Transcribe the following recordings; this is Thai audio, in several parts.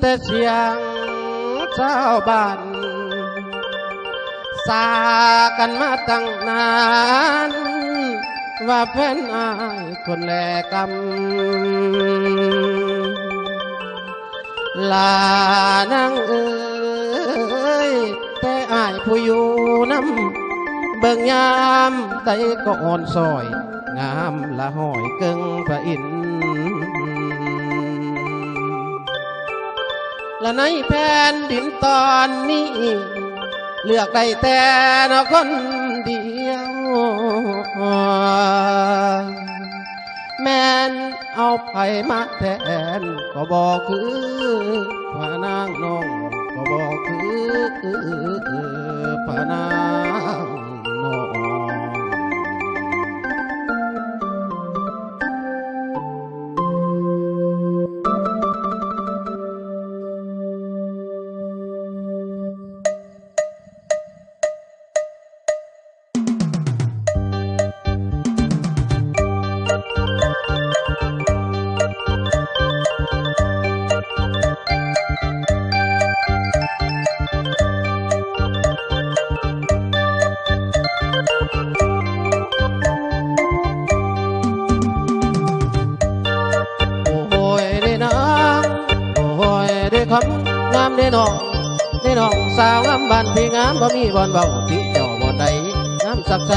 แต่เสียงชาวบ้านสากันมาตั้งนานว่าเพื่อนอายคนแลกำลานางเอ๋ยแต่อายผู้อยู่น้ำเบิ่งยามใดก็อ่อนซอยงามละห้อยเกิงพระอินทร์และในแผ่นดินตอนนี้เลือกได้แต่นคนเดียวแม่นเอาไผมาแทนก็บอกคือพระนางน้องก็บอกคือพระนางน้องงามได้น้องสาวงามบ้านพี่งามบ่มีบ่อนเบาพี่เจ้าบ่อนใดงามสักใจ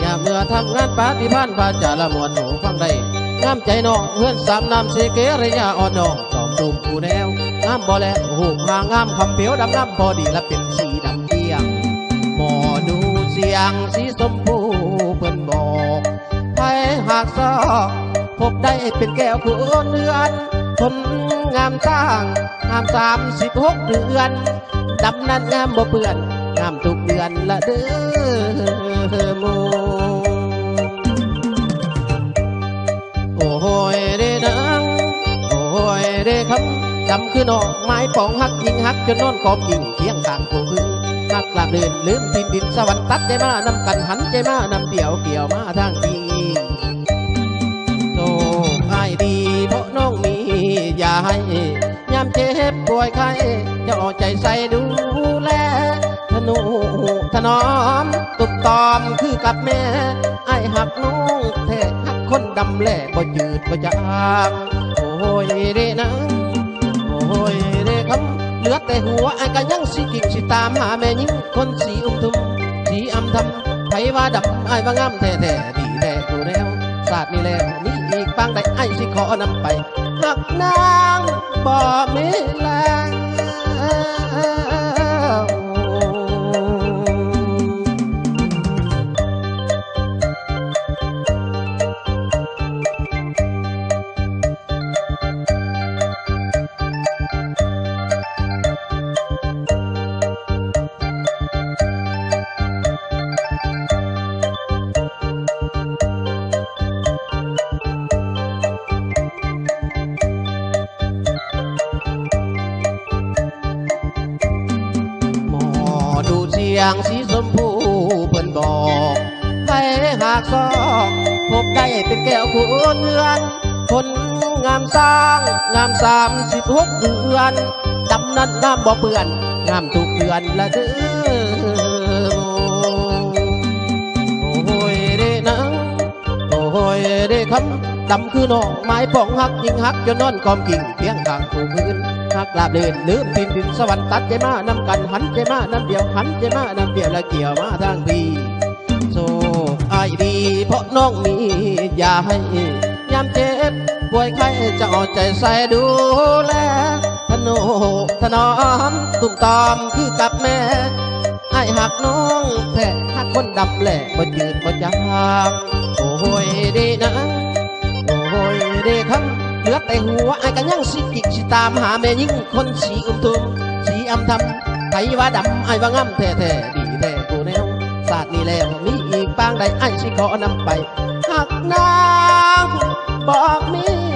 ยามเมื่อทำงานปาฏิพานพาจ่าละมวนหูฟังได้งามใจน้องเพื่อนสามน้ำเสเกระยะอ่อนน้องตอมตูมผู้แนวงามบ่แลหูหางามคำเปียวดำงามพอดีและเป็นสีดำเที่ยงหมอดูเสียงสีชมพูเพิ่นบอกไผหากซอกพบได้เป็นแก้วคุณเดือนคนงามสร้างงาม36 เดือนดำนั้นงามบ่เปื่อนงามทุกเดือนละเด้อมูโอ้โหเด้นางโอ้โหเด้คำดำคือน้องไม้ปองหักยิงหักจนนอนกอมยิงเคียงกลางผู้พื้นหักลาบเดินลืมดินสวรรค์ตัดใจมานำกันหันใจมานำเดี่ยวเกี่ยวมาทางดีโตให้ดีเพราะน้องมีอย่าให้ยามเจ็บป่วยไข้จะเอาใจใส่ดูแลถนอมตุบตอมคือกับแม่ไอ้หักน้องแท้หักคนดำแหล่บ่จืดบ่จางโอ้ยเด้นังโอ้ยเด้คำเหลือแต่หัวไอ้ก็ยังสิกิ่งสิตามหาแม่ยิ่งคนสีทุ่มสีอำทำไผว่าดำไอ้ว่างามแท้ดีแท้กูแล้วศาสตร์นี่แล้วมีอีกบางใดไอ้สิขอนำไปหักนางบ่มีแรงอย่างสีชมพูเพิ่นบอกให้หากซอกพบได้เป็นแก้วคุณเดือนคนงามสร้างงาม36 เดือนดำนั้นงามบ่เปื่อนงามทุกเดือนละเด้อโอ้ยเด้นังโอ้ยเด้คำดำคือน้องไม้ป่องหักยิงหักจนนอนกอมกิ่งเพียงกลางผู้พื้นหักลาบเดินลืมดินสวรรค์ตัดใจมานำกันหันใจมาน้ำเดียวหันใจมาน้ำเดียวและเกี่ยวมาทางพี่โซ่ไอ้ดีเพราะน้องมีอย่าให้ยามเจ็บป่วยไข้จะเอาใจใส่ดูแลถนอมตุ่มตอมคือกับแม่ไอ้หักน้องแท้หักคนดำแหล่บ่จืดบ่จางโอ้ยดีนะโอ้ยดีคำเหลือแต่หัวไอ้ก็ยังสิกิกสิตามหาแม่ยิ่งคนสีทุ่มสีอำทำไผว่าดำไอ้ว่างามแท้ดีแท้กูแนวศาสตร์นี่แล้วมีอีกบางใดไอ้สิขอนำไปหักนางบอกมี